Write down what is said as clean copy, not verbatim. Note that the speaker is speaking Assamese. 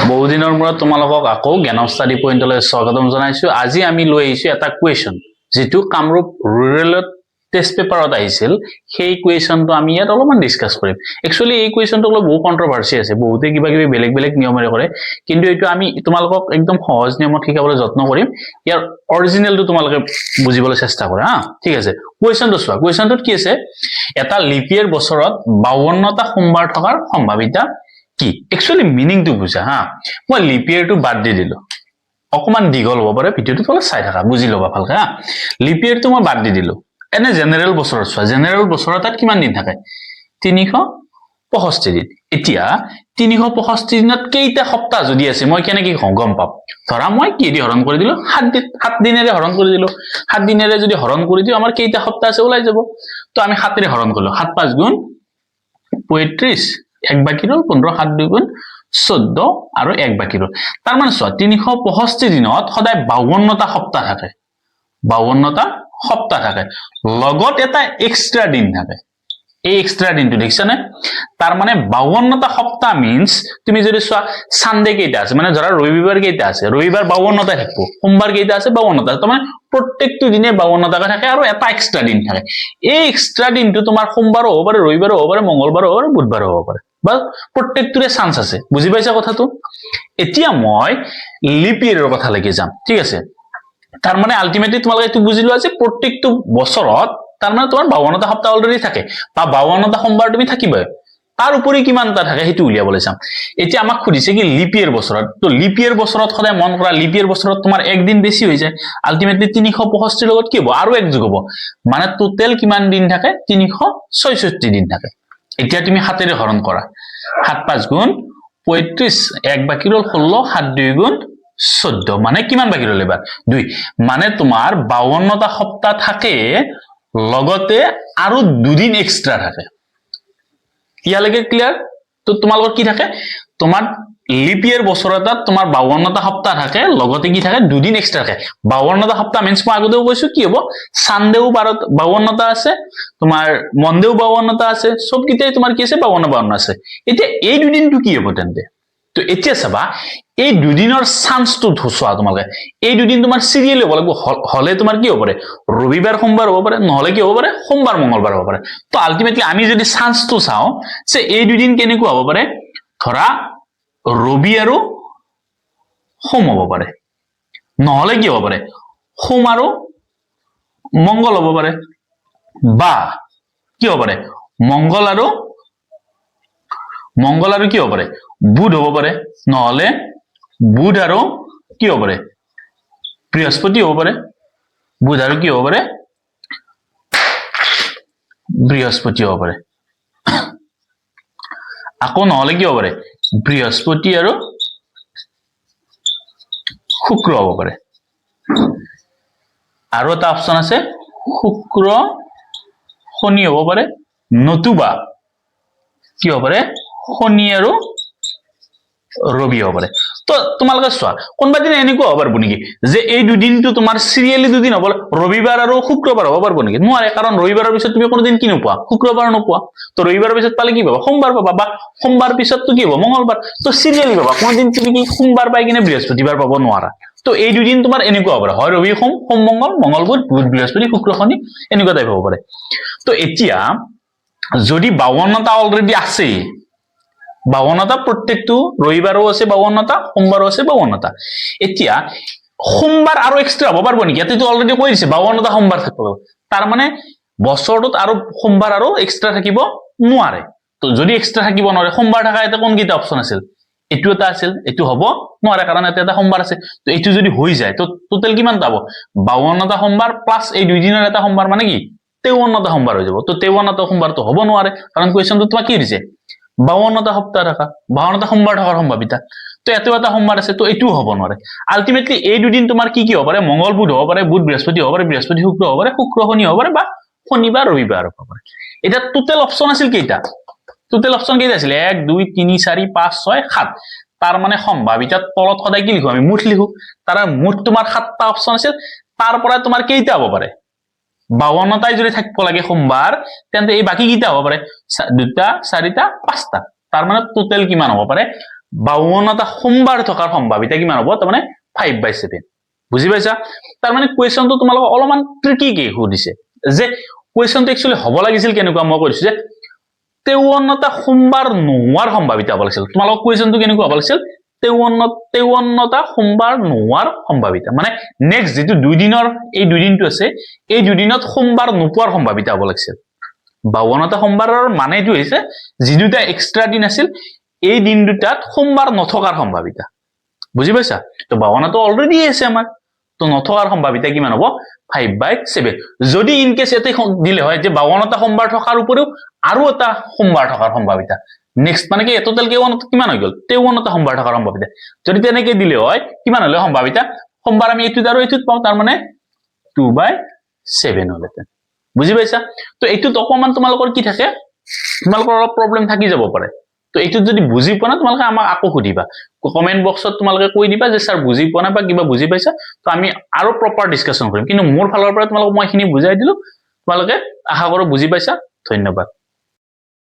বহুদিনৰ মূৰত তোমালোকক আকৌ জ্ঞানম ষ্টাডি পইণ্টলৈ স্বাগতম জনাইছো। আজি আমি লৈ আহিছো এটা কুৱেশ্যন, যেটো কামৰূপ ৰুৰেলত টেষ্ট পেপাৰত আহিছিল। সেই কুৱেশ্যনটো আমি ইয়াত অলপমান ডিসকাস কৰিম। একচুয়ালি এই কুৱেশ্যনটো অলপ বহু কন্ট্ৰভাৰ্সি আছে, বহুতে কিবা কিবি বেলেগ বেলেগ নিয়মেৰে কৰে, কিন্তু এইটো আমি তোমালোকক একদম সহজ নিয়মত শিকাবলৈ যত্ন কৰিম। ইয়াৰ অৰিজিনেলটো তোমালোকে বুজিবলৈ চেষ্টা কৰা হা। ঠিক আছে, কুৱেশ্যনটো চোৱা। কুৱেশ্যনটোত কি আছে, এটা লিপ ইয়াৰ বছৰত 52টা সোমবাৰ থকাৰ সম্ভাৱিতা কি? একচুয়ালি মিনিংটো বুঝা হা। মই লিপ ইয়াৰটো বাদ দি দিলো, অকমান দীঘল হ'ব পাৰে, ভিডিওটো অলপ চাই থাকা, বুজি ল'বা ভালকে হা। লিপ ইয়াৰটো মই বাদ দি দিলো। এনে জেনাৰেল বছৰত চোৱা, জেনাৰেল বছৰত তাত কিমান দিন থাকে? 365 দিন। এতিয়া 365 দিনত কেইটা সপ্তাহ যদি আছে মই কেনেকৈ গম পাম? ধৰা মই কি দি হৰণ কৰি দিলো, 7 দিনেৰে হৰণ কৰি দিলো। 7 দিনেৰে যদি হৰণ কৰি দিও আমাৰ কেইটা সপ্তাহ আছে ওলাই যাব। তো আমি 7 ৰে হৰণ কৰিলো, 7 5 গুণ 35, 1 বাকি ৰল 15, 7 2 গুণ 14 আৰু 1 বাকি ৰল। তাৰ মানে চোৱা 365 দিনত সদায় 52টা সপ্তাহ থাকে, 52টা সপ্তাহ থাকে, লগত এটা এক্সট্ৰা দিন থাকে। এই এক্সট্ৰা দিনটো দেখিছানে? তাৰ মানে 52টা সপ্তাহ মিন্স তুমি যদি চোৱা সানডে কেইটা আছে, মানে ধৰা ৰবিবাৰ কেইটা আছে, ৰবিবাৰ 52টা থাকিব, সোমবাৰ কেইটা আছে 52টা, তাৰ মানে প্ৰত্যেকটো দিনে 52টা থাকে আৰু এটা এক্সট্ৰা দিন থাকে। এই এক্সট্ৰা দিনটো তোমাৰ সোমবাৰো হ'ব পাৰে, ৰবিবাৰো হ'ব পাৰে, মঙ্গলবাৰো হ'ব পাৰে, বুধবাৰো হ'ব পাৰে, বা প্ৰত্যেকটোৰে চান্স আছে। বুজি পাইছা কথাটো? এতিয়া মই লিপ ইয়াৰৰ কথা লাগি যাম। ঠিক আছে, তাৰ মানে আলটিমেটলি তোমালোকে এইটো বুজি লোৱা যে প্ৰত্যেকটো বছৰত তাৰ মানে তোমাৰ 52টা সপ্তাহ অলৰেডি থাকে, বা 52টা সোমবাৰ তুমি থাকিবই। তাৰ উপৰি কিমানটা থাকে সেইটো উলিয়াবলৈ চাম। এতিয়া আমাক সুধিছে কি লিপ ইয়াৰ বছৰত। তো লিপ ইয়াৰ বছৰত সদায় মন কৰা, লিপ ইয়াৰ বছৰত তোমাৰ একদিন বেছি হৈ যায়। আলটিমেটলি 365 লগত কি হ'ব? আৰু এক যোগ হ'ব, মানে টোটেল কিমান দিন থাকে? 366 দিন থাকে। এতিয়া তুমি 7 ৰে হৰণ কৰা, 7 5 গুণ 35, 1 বাকি ৰল 16, 7 2 গুণ 14, মানে কিমান বাকি ৰল এবাৰ? 2। মানে তোমাৰ 52টা সপ্তাহ থাকে, লগতে আৰু 2 দিন এক্সট্ৰা থাকে। ইয়ালৈকে ক্লিয়াৰ? তো তোমালোকৰ কি থাকে? তোমাৰ লিপ ইয়াৰ বছৰ এটাত তোমাৰ 52টা সপ্তাহ থাকে, লগতে কি থাকে? 2 দিন এক্সট্ৰা থাকে। 52টা সপ্তাহ মিন্স মই আগতেও কৈছো কি হ'ব, সানডেও 52টা আছে, তোমাৰ মনডেও 52টা আছে, সব কিটাই তোমাৰ কি আছে? 52 আছে। এতিয়া এই দুদিনটো কি হ'ব তেন্তে? তো এতিয়া চাবা, এই দুদিনৰ চান্সটো চোৱা তোমালোকে। এই দুদিন তোমাৰ সিৰিয়েলি হ'ব লাগিব, হলে তোমাৰ কি হ'ব পাৰে? ৰবিবাৰ সোমবাৰ হ'ব পাৰে, নহলে কি হ'ব পাৰে? সোমবাৰ মঙ্গলবাৰ হ'ব পাৰে। তো আলটিমেটলি আমি যদি চান্সটো চাওঁ যে এই দুদিন কেনেকুৱা হ'ব পাৰে, ধৰা ৰবি আৰু সোম হ'ব পাৰে, নহলে কি হ'ব পাৰে? সোম আৰু মঙ্গল হ'ব পাৰে, বা কি হ'ব পাৰে? মঙ্গল আৰু কি হ'ব পাৰে? বুধ হ'ব পাৰে, নহলে বুধ আৰু কি হ'ব পাৰে? বৃহস্পতি হ'ব পাৰে। বুধ আৰু কি হ'ব পাৰে? বৃহস্পতি হ'ব পাৰে। আকৌ নহলে কি হ'ব পাৰে? বৃহস্পতি আৰু শুক্ৰ হ'ব পাৰে। আৰু এটা অপচন আছে, শুক্ৰ শনি হ'ব পাৰে, নতুবা কি হ'ব পাৰে? শনি আৰু ৰবি হ'ব পাৰে। তো তোমালোকে চোৱা, কোনোবা দিন এনেকুৱা হ'ব পাৰিব নেকি যে এই দুদিনটো তোমাৰ সিৰিয়েলি দুদিন হ'ব, ৰবিবাৰ আৰু শুক্ৰবাৰ হ'ব পাৰিব নেকি? নোৱাৰে, কাৰণ ৰবিবাৰৰ পিছত তুমি কোনোদিন কি নোপোৱা? শুক্ৰবাৰ নোপোৱা। তো ৰবিবাৰৰ পিছত পালে কি পাবা? সোমবাৰ পাবা, বা সোমবাৰ পিছতটো কি হ'ব? মঙ্গলবাৰ। তো সিৰিয়েলি পাবা, কোনোদিন তুমি কি সোমবাৰ পাই কিনে বৃহস্পতিবাৰ পাব নোৱাৰা। তো এই দুদিন তোমাৰ এনেকুৱা হ'ব পাৰে, হয় ৰবি সোম, সোম মঙ্গল, মঙ্গল বুধ, বুধ বৃহস্পতি, শুক্ৰ শনি, এনেকুৱা টাইপ হ'ব পাৰে। তো এতিয়া যদি 52টা অলৰেডি আছে, 52টা প্ৰত্যেকটো ৰবিবাৰো আছে, 52টা সোমবাৰো আছে, 52টা। এতিয়া সোমবাৰ আৰু এক্সট্ৰা হ'ব পাৰিব নেকি? ইয়াতেতো অলৰেডি কৈ দিছে 52টা সোমবাৰ থাকিব। তাৰ মানে বছৰটোত আৰু সোমবাৰ আৰু এক্সট্ৰা থাকিব নোৱাৰে। তো যদি এক্সট্ৰা থাকিব নোৱাৰে, সোমবাৰ থকা এটা কোন কেইটা অপচন আছিল? এইটো এটা আছিল, এইটো হ'ব নোৱাৰে কাৰণ এটা এটা সোমবাৰ আছে। তো এইটো যদি হৈ যায়, তো টোটেল কিমান পাব? 52টা সোমবাৰ প্লাস এই 2 দিনৰ এটা সোমবাৰ, মানে কি 53টা সোমবাৰ হৈ যাব। তো 53টা সোমবাৰটো হ'ব নোৱাৰে, কাৰণ কুৱেশ্যনটো তোমাক কি দিছে? 52টা সপ্তাহ থকা, 52টা সোমবাৰ থকাৰ সম্ভাৱিতা। তো এটো এটা সোমবাৰ আছে, তো এইটোও হ'ব নোৱাৰে। আলটিমেটলি এই দুদিন তোমাৰ কি কি হ'ব পাৰে? মঙ্গল বুধ হ'ব পাৰে, বুধ বৃহস্পতি হ'ব পাৰে, বৃহস্পতি শুক্ৰ হ'ব পাৰে, শুক্ৰ শনি হ'ব পাৰে, বা শনিবাৰ ৰবিবাৰ হ'ব পাৰে। এটা টোটেল অপচন আছিল কেইটা? টোটেল অপচন কেইটা আছিল? 1 2 3 4 5 6 7। তাৰ মানে সম্ভাৱিতাত তলত সদায় কি লিখো? আমি মুঠ লিখো। তাৰ মুঠ তোমাৰ 7টা অপচন আছিল, তাৰ পৰা তোমাৰ কেইটা হ'ব পাৰে? 52টাই যদি থাকিব লাগে সোমবাৰ, তেন্তে এই বাকি কেইটা হ'ব পাৰে? 2টা 4টা 5টা। তাৰ মানে টোটেল কিমান হ'ব পাৰে? 52টা সোমবাৰ থকাৰ সম্ভাৱিতা কিমান হ'ব তাৰমানে 5/7 বুজি পাইছা তাৰমানে কোৱেশ্চনটো তোমালোকক অলপমান ট্ৰিকি কে সুধিছে যে কোৱেশ্চনটো একচুয়ালি হ'ব লাগিছিল কেনেকুৱা মই কৈছো যে 53টা সোমবাৰ নোৱাৰ সম্ভাৱিতা হ'ব লাগিছিল তোমালোকক কোৱেশ্চনটো কেনেকুৱা হ'ব লাগিছিল 53টা সোমবাৰ নোৱাৰ সম্ভাৱিতা মানে নেক্সট যেটো দুই দিনৰ এই দুই দিনটো আছে এই দুই দিনত সোমবাৰ নোপোৱাৰ সম্ভাৱিতা হ'ব লাগিছিল 52টা সোমবাৰৰ মানে এইটো হৈছে যি দুটা এক্সট্ৰা দিন আছিল এই দিন দুটাত সোমবাৰ নথকাৰ সম্ভাৱিতা বুজি পাইছা তো 52টো অলৰেডি আছে আমাৰ তো নথকাৰ সম্ভাৱিতা কিমান হ'ব 5/7 যদি ইন কেস এতে দিলে হয় যে 52টা সোমবাৰ থকাৰ উপৰিও আৰু এটা সোমবাৰ থকাৰ সম্ভাৱিতা নেক্সট মানে কি টোটাল কিমান হৈ গল 53টা সোমবাৰ থকাৰ সম্ভাৱিতা যদি তেনেকৈ দিলে হয় কিমান হলে সম্ভাৱিতা সোমবাৰ আমি এইটো আৰু এইটোত পাওঁ তাৰ মানে 2/7 হলতে বুজি পাইছা তো এইটোত অকমান তোমালোকৰ কি থাকে তোমালোকৰ অলপ প্ৰবলেম থাকি যাব পাৰে তো এইটো যদি বুজি পোৱা না তোমালোকে আমাক আকৌ সুধিবা কমেন্ট বক্সত তোমালোকে কৈ দিবা যে স্যার বুজি পোৱা না বা কিবা বুজি পাইছা তো আমি আৰু প্ৰপাৰ ডিসকাশন কৰিম কিন্তু মোৰ ফালৰ পৰা তোমালোকক মই খিনি বুজাই দিলো তোমালোকে আশা কৰো বুজি পাইছা ধন্যবাদ